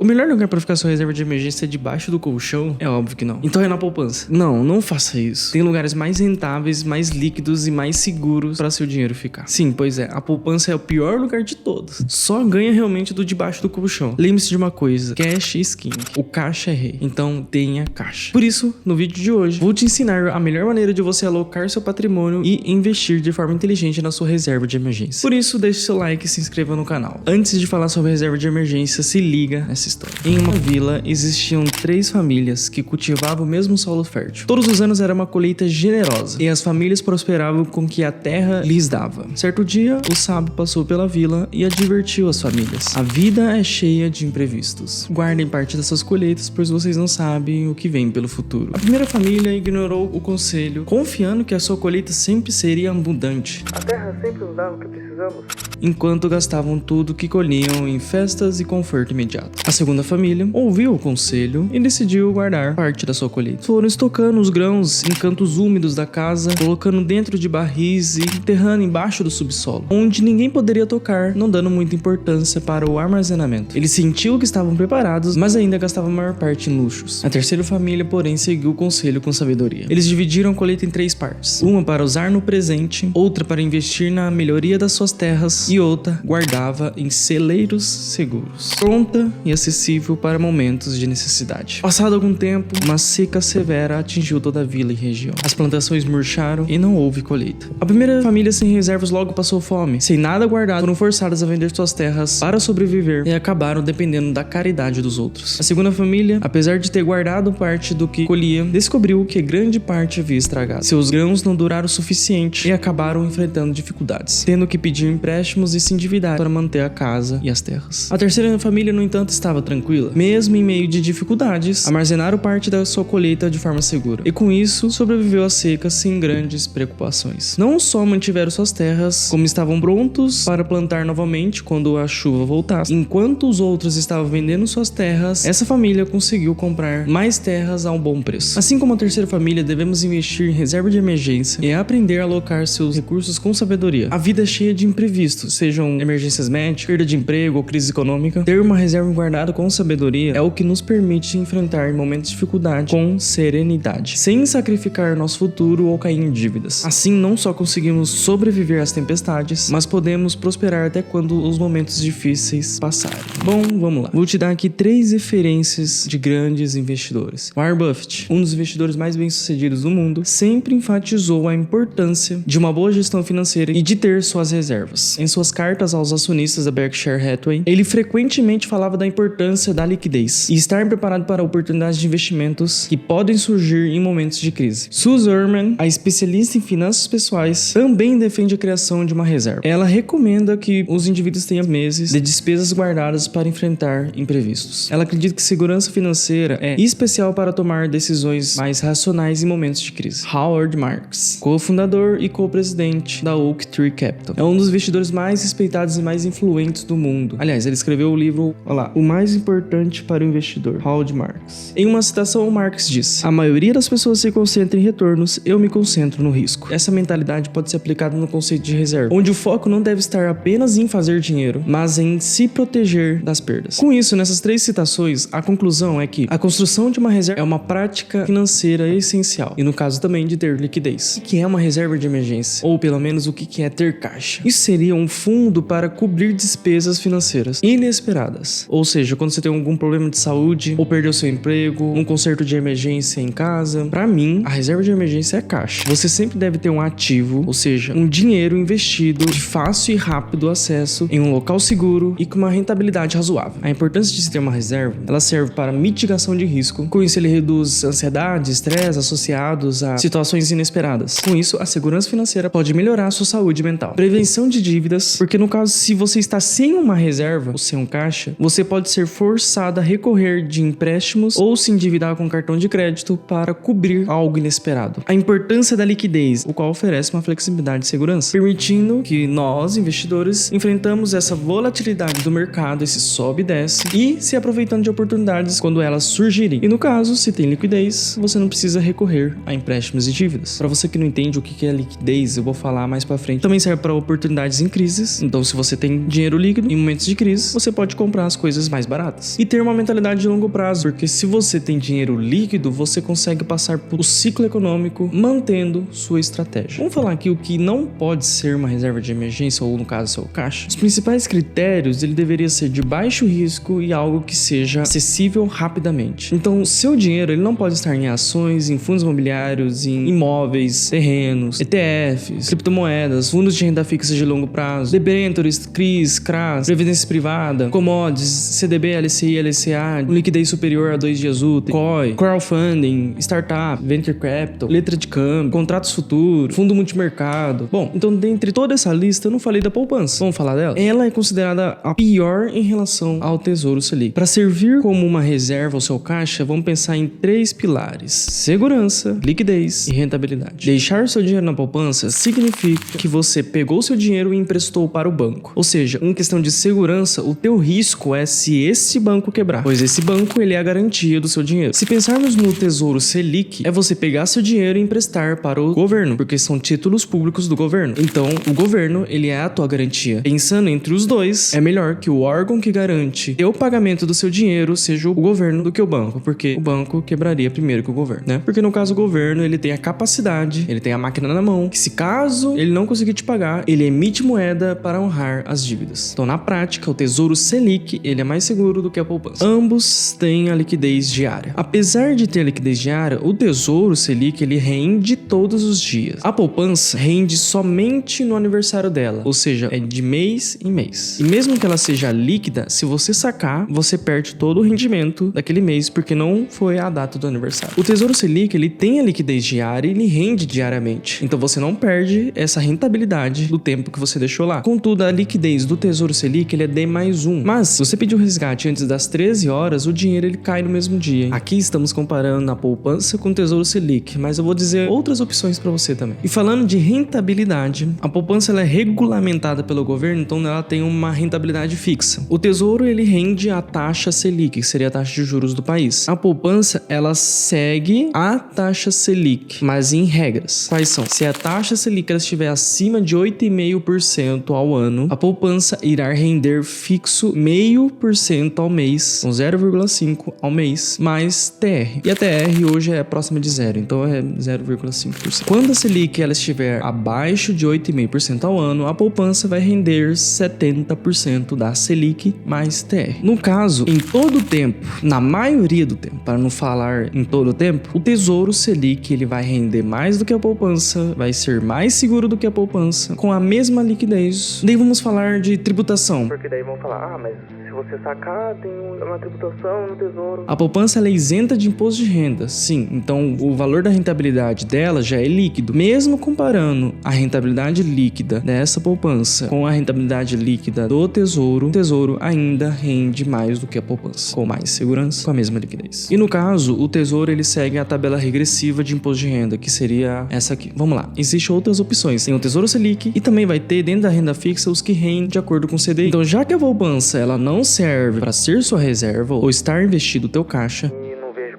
O melhor lugar para ficar sua reserva de emergência é debaixo do colchão? É óbvio que não. Então é na poupança. Não faça isso. Tem lugares mais rentáveis, mais líquidos e mais seguros para seu dinheiro ficar. Sim, pois é, a poupança é o pior lugar de todos. Só ganha realmente do debaixo do colchão. Lembre-se de uma coisa, cash is king. O caixa é rei. Então tenha caixa. Por isso, no vídeo de hoje, vou te ensinar a melhor maneira de você alocar seu patrimônio e investir de forma inteligente na sua reserva de emergência. Por isso, deixe seu like e se inscreva no canal. Antes de falar sobre reserva de emergência, se liga nessa história. Em uma vila existiam 3 famílias que cultivavam o mesmo solo fértil. Todos os anos era uma colheita generosa e as famílias prosperavam com o que a terra lhes dava. Certo dia, o sábio passou pela vila e advertiu as famílias: a vida é cheia de imprevistos. Guardem parte dessas colheitas, pois vocês não sabem o que vem pelo futuro. A primeira família ignorou o conselho, confiando que a sua colheita sempre seria abundante. A terra sempre nos dá o que precisamos. Enquanto gastavam tudo que colhiam em festas e conforto imediato. A segunda família ouviu o conselho e decidiu guardar parte da sua colheita. Foram estocando os grãos em cantos úmidos da casa, colocando dentro de barris e enterrando embaixo do subsolo, onde ninguém poderia tocar, não dando muita importância para o armazenamento. Eles sentiam que estavam preparados, mas ainda gastavam a maior parte em luxos. A terceira família, porém, seguiu o conselho com sabedoria. Eles dividiram a colheita em 3 partes: uma para usar no presente, outra para investir na melhoria das suas terras e outra guardava em celeiros seguros, pronta e acessível para momentos de necessidade. Passado algum tempo, uma seca severa atingiu toda a vila e região. As plantações murcharam e não houve colheita. A primeira família sem reservas logo passou fome. Sem nada guardado, foram forçadas a vender suas terras para sobreviver e acabaram dependendo da caridade dos outros. A segunda família, apesar de ter guardado parte do que colhia, descobriu que grande parte havia estragado. Seus grãos não duraram o suficiente e acabaram enfrentando dificuldades, tendo que pedir empréstimos e se endividar para manter a casa e as terras. A terceira família, no entanto, estava tranquila. Mesmo em meio de dificuldades, armazenaram parte da sua colheita de forma segura, e com isso sobreviveu à seca sem grandes preocupações. Não só mantiveram suas terras, como estavam prontos para plantar novamente quando a chuva voltasse. Enquanto os outros estavam vendendo suas terras, essa família conseguiu comprar mais terras a um bom preço. Assim como a terceira família, devemos investir em reserva de emergência e aprender a alocar seus recursos com sabedoria. A vida é cheia de imprevistos, sejam emergências médicas, perda de emprego ou crise econômica. Ter uma reserva guardada com sabedoria é o que nos permite enfrentar momentos de dificuldade com serenidade, sem sacrificar nosso futuro ou cair em dívidas. Assim, não só conseguimos sobreviver às tempestades, mas podemos prosperar até quando os momentos difíceis passarem. Bom, vamos lá. Vou te dar aqui 3 referências de grandes investidores. Warren Buffett, um dos investidores mais bem-sucedidos do mundo, sempre enfatizou a importância de uma boa gestão financeira e de ter suas reservas. Em suas cartas aos acionistas da Berkshire Hathaway, ele frequentemente falava da importância da liquidez e estar preparado para oportunidades de investimentos que podem surgir em momentos de crise. Suze Orman, a especialista em finanças pessoais, também defende a criação de uma reserva. Ela recomenda que os indivíduos tenham meses de despesas guardadas para enfrentar imprevistos. Ela acredita que segurança financeira é especial para tomar decisões mais racionais em momentos de crise. Howard Marks, cofundador e co-presidente da Oak Tree Capital, é um dos investidores mais respeitados e mais influentes do mundo. Aliás, ele escreveu o livro, O Mais Importante para o Investidor, Howard Marks. Em uma citação, Marx disse: a maioria das pessoas se concentra em retornos, eu me concentro no risco. Essa mentalidade pode ser aplicada no conceito de reserva, onde o foco não deve estar apenas em fazer dinheiro, mas em se proteger das perdas. Com isso, nessas 3 citações, a conclusão é que a construção de uma reserva é uma prática financeira essencial, e no caso também de ter liquidez. O que é uma reserva de emergência? Ou pelo menos o que é ter caixa? Isso seria um fundo para cobrir despesas financeiras inesperadas, ou seja, quando você tem algum problema de saúde, ou perdeu seu emprego, um conserto de emergência em casa. Para mim, a reserva de emergência é caixa. Você sempre deve ter um ativo, ou seja, um dinheiro investido de fácil e rápido acesso em um local seguro e com uma rentabilidade razoável. A importância de se ter uma reserva, ela serve para mitigação de risco. Com isso, ele reduz ansiedade, estresse associados a situações inesperadas. Com isso, a segurança financeira pode melhorar a sua saúde mental. Prevenção de dívidas, porque no caso, se você está sem uma reserva, ou sem um caixa, você pode ser forçado a recorrer de empréstimos ou se endividar com cartão de crédito para cobrir algo inesperado. A importância da liquidez, o qual oferece uma flexibilidade e segurança, permitindo que nós, investidores, enfrentamos essa volatilidade do mercado, esse sobe e desce, e se aproveitando de oportunidades quando elas surgirem. E no caso, se tem liquidez, você não precisa recorrer a empréstimos e dívidas. Para você que não entende o que é liquidez, eu vou falar mais para frente. Também serve para oportunidades em crises. Então, se você tem dinheiro líquido, em momentos de crise, você pode comprar as coisas mais baratas. E ter uma mentalidade de longo prazo, porque se você tem dinheiro líquido, você consegue passar por o ciclo econômico mantendo sua estratégia. Vamos falar aqui o que não pode ser uma reserva de emergência, ou no caso, seu caixa. Os principais critérios, ele deveria ser de baixo risco e algo que seja acessível rapidamente. Então, seu dinheiro, ele não pode estar em ações, em fundos imobiliários, em imóveis, terrenos, ETFs, criptomoedas, fundos de renda fixa de longo prazo, debêntures, CRIs, CRAs, previdência privada, commodities, CDB, LCI, LCA, liquidez superior a 2 dias úteis, COI, crowdfunding, startup, venture capital, letra de câmbio, contratos futuros, fundo multimercado. Bom, então dentre toda essa lista, eu não falei da poupança. Vamos falar dela? Ela é considerada a pior em relação ao Tesouro Selic. Para servir como uma reserva ao seu caixa, vamos pensar em 3 pilares: segurança, liquidez e rentabilidade. Deixar seu dinheiro na poupança significa que você pegou seu dinheiro e emprestou para o banco. Ou seja, em questão de segurança, o teu risco é se esse banco quebrar, pois esse banco ele é a garantia do seu dinheiro. Se pensarmos no Tesouro Selic, é você pegar seu dinheiro e emprestar para o governo, porque são títulos públicos do governo. Então, o governo, ele é a tua garantia. Pensando entre os dois, é melhor que o órgão que garante o pagamento do seu dinheiro seja o governo do que o banco, porque o banco quebraria primeiro que o governo, né? Porque no caso o governo, ele tem a capacidade, ele tem a máquina na mão, que se caso ele não conseguir te pagar, ele emite moeda para honrar as dívidas. Então, na prática, o Tesouro Selic, ele é mais seguro do que a poupança. Ambos têm a liquidez diária. Apesar de ter a liquidez diária, o Tesouro Selic, ele rende todos os dias. A poupança rende somente no aniversário dela, ou seja, é de mês em mês. E mesmo que ela seja líquida, se você sacar, você perde todo o rendimento daquele mês, porque não foi a data do aniversário. O Tesouro Selic, ele tem a liquidez diária e ele rende diariamente. Então você não perde essa rentabilidade do tempo que você deixou lá. Contudo, a liquidez do Tesouro Selic, ele é D+1. Mas, se você pedir o resgate antes das 13 horas, o dinheiro ele cai no mesmo dia, hein? Aqui estamos comparando a poupança com o Tesouro Selic, mas eu vou dizer outras opções para você também. E falando de rentabilidade, a poupança ela é regulamentada pelo governo, então ela tem uma rentabilidade fixa. O Tesouro ele rende a taxa Selic, que seria a taxa de juros do país. A poupança ela segue a taxa Selic, mas em regras. Quais são? Se a taxa Selic ela estiver acima de 8,5% ao ano, a poupança irá render fixo 0,5% ao mês, com 0,5% ao mês, mais TR. E a TR hoje é próxima de zero, então é 0,5%. Quando a Selic ela estiver abaixo de 8,5% ao ano, a poupança vai render 70% da Selic mais TR. No caso, em todo o tempo, na maioria do tempo, para não falar em todo o tempo, o Tesouro Selic ele vai render mais do que a poupança, vai ser mais seguro do que a poupança, com a mesma liquidez. Daí vamos falar de tributação. Porque daí vão falar, mas se você sacar, tem uma tributação no Tesouro. A poupança ela é isenta de imposto de renda, sim. Então, o valor da rentabilidade dela já é líquido. Mesmo comparando a rentabilidade líquida dessa poupança com a rentabilidade líquida do Tesouro, o Tesouro ainda rende mais do que a poupança, com mais segurança, com a mesma liquidez. E no caso, o Tesouro ele segue a tabela regressiva de imposto de renda, que seria essa aqui. Vamos lá, existem outras opções. Tem o Tesouro Selic e também vai ter dentro da renda fixa os que rendem de acordo com o CDI. Então, já que a poupança ela não serve para ser sua reserva ou estar investido o teu caixa,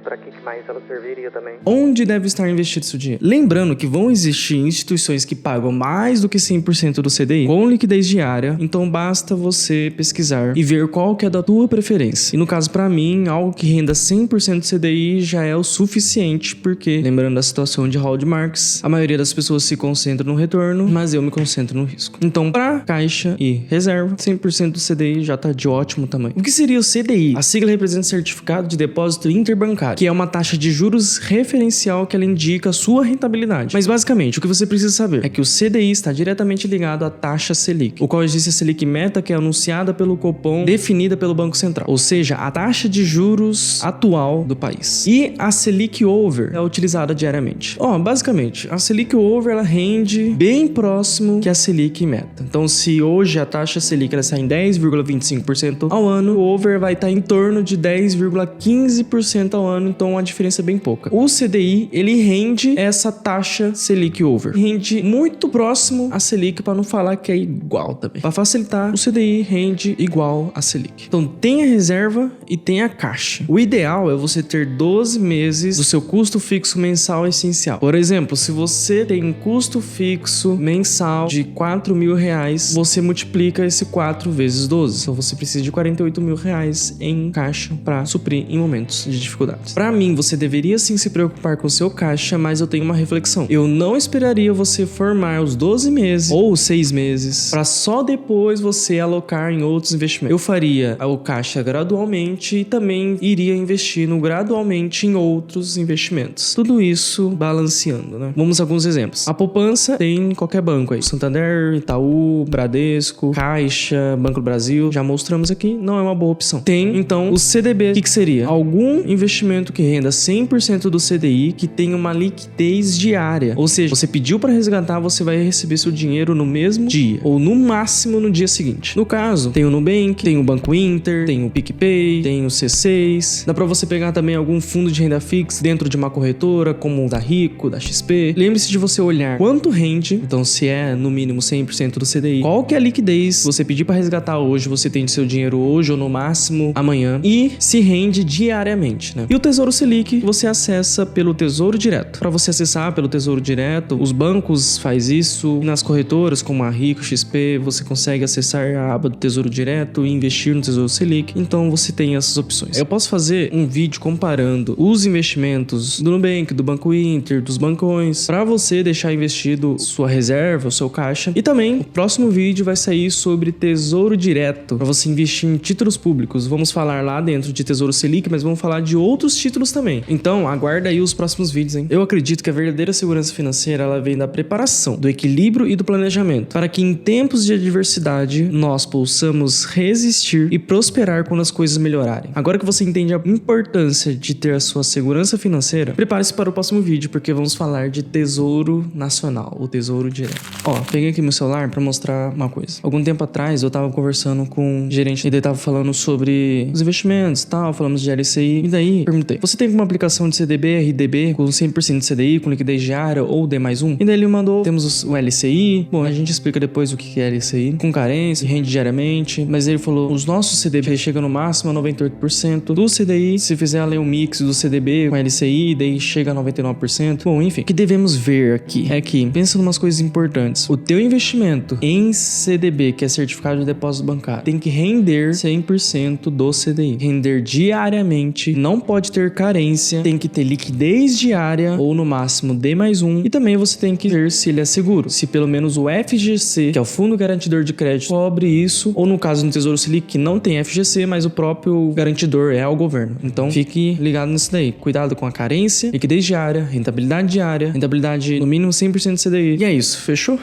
Para que mais ela serviria também? onde deve estar investido seu dinheiro? Lembrando que vão existir instituições que pagam mais do que 100% do CDI com liquidez diária, então basta você pesquisar e ver qual que é da tua preferência. E no caso para mim, algo que renda 100% do CDI já é o suficiente, porque lembrando da situação de Howard Marks, a maioria das pessoas se concentra no retorno, mas eu me concentro no risco. Então, para caixa e reserva, 100% do CDI já tá de ótimo tamanho. O que seria o CDI? A sigla representa Certificado de Depósito Interbancário, que é uma taxa de juros referencial que ela indica a sua rentabilidade. Mas basicamente, o que você precisa saber é que o CDI está diretamente ligado à taxa Selic, o qual existe a Selic Meta, que é anunciada pelo Copom, definida pelo Banco Central, ou seja, a taxa de juros atual do país. E a Selic Over é utilizada diariamente. Basicamente, a Selic Over ela rende bem próximo que a Selic Meta. Então, se hoje a taxa Selic ela está em 10,25% ao ano, o Over vai estar em torno de 10,15% ao ano. Então, a diferença bem pouca. O CDI, ele rende essa taxa Selic over. Rende muito próximo a Selic, para não falar que é igual também. Para facilitar, o CDI rende igual a Selic. Então tem a reserva e tem a caixa. O ideal é você ter 12 meses do seu custo fixo mensal essencial. Por exemplo, se você tem um custo fixo mensal de R$4.000, você multiplica esse 4 vezes 12. Então você precisa de R$48.000 em caixa para suprir em momentos de dificuldades. Para mim, você deveria sim se preocupar com o seu caixa, mas eu tenho uma reflexão. Eu não esperaria você formar os 12 meses ou os 6 meses para só depois você alocar em outros investimentos. Eu faria o caixa gradualmente e também iria investindo gradualmente em outros investimentos. Tudo isso balanceando, né? Vamos a alguns exemplos. A poupança tem qualquer banco aí. Santander, Itaú, Bradesco, Caixa, Banco do Brasil. Já mostramos aqui, não é uma boa opção. Tem, então, o CDB. O que seria? Algum investimento que renda 100% do CDI, que tem uma liquidez diária. Ou seja, você pediu para resgatar, você vai receber seu dinheiro no mesmo dia. Ou no máximo no dia seguinte. No caso, tem o Nubank, tem o Banco Inter, tem o PicPay, tem o C6. Dá para você pegar também algum fundo de renda fixa dentro de uma corretora, como o da Rico, da XP. Lembre-se de você olhar quanto rende, então se é no mínimo 100% do CDI, qual que é a liquidez, você pedir para resgatar hoje, você tem de seu dinheiro hoje ou no máximo amanhã, e se rende diariamente, né? E o Tesouro Selic você acessa pelo Tesouro Direto. Para você acessar pelo Tesouro Direto, os bancos faz isso, nas corretoras como a Rico, XP, você consegue acessar a aba do Tesouro Direto e investir no Tesouro Selic, então você tem essas opções. Eu posso fazer um vídeo comparando os investimentos do Nubank, do Banco Inter, dos bancões, para você deixar investido sua reserva, o seu caixa. E também, o próximo vídeo vai sair sobre Tesouro Direto, para você investir em títulos públicos. Vamos falar lá dentro de Tesouro Selic, mas vamos falar de outros títulos também. Então, aguarda aí os próximos vídeos, hein? Eu acredito que a verdadeira segurança financeira, ela vem da preparação, do equilíbrio e do planejamento, para que em tempos de adversidade, nós possamos resistir e prosperar quando as coisas melhorarem. Agora que você entende a importância de ter a sua segurança financeira, prepare-se para o próximo vídeo, porque vamos falar de Tesouro Nacional, o Tesouro Direto. Ó, peguei aqui meu celular para mostrar uma coisa. Algum tempo atrás, eu tava conversando com um gerente, e ele tava falando sobre os investimentos e tal, falamos de LCI, e daí perguntei, você tem alguma aplicação de CDB, RDB, com 100% de CDI, com liquidez diária ou D+1? E daí ele mandou, temos o LCI, bom, a gente explica depois o que é LCI, com carência, rende diariamente, mas ele falou, os nossos CDB chegam no máximo a 98% do CDI, se fizer ali um mix do CDB com LCI, daí chega a 99%. Bom, enfim, o que devemos ver aqui é que, pensa em umas coisas importantes, o teu investimento em CDB, que é Certificado de Depósito Bancário, tem que render 100% do CDI, render diariamente, não pode ter carência, tem que ter liquidez diária ou no máximo D+1, e também você tem que ver se ele é seguro, se pelo menos o FGC, que é o Fundo Garantidor de Crédito, cobre isso, ou no caso do Tesouro Selic, que não tem FGC, mas o próprio garantidor é o governo. Então fique ligado nisso daí, cuidado com a carência, liquidez diária, rentabilidade no mínimo 100% de CDI. E é isso, fechou?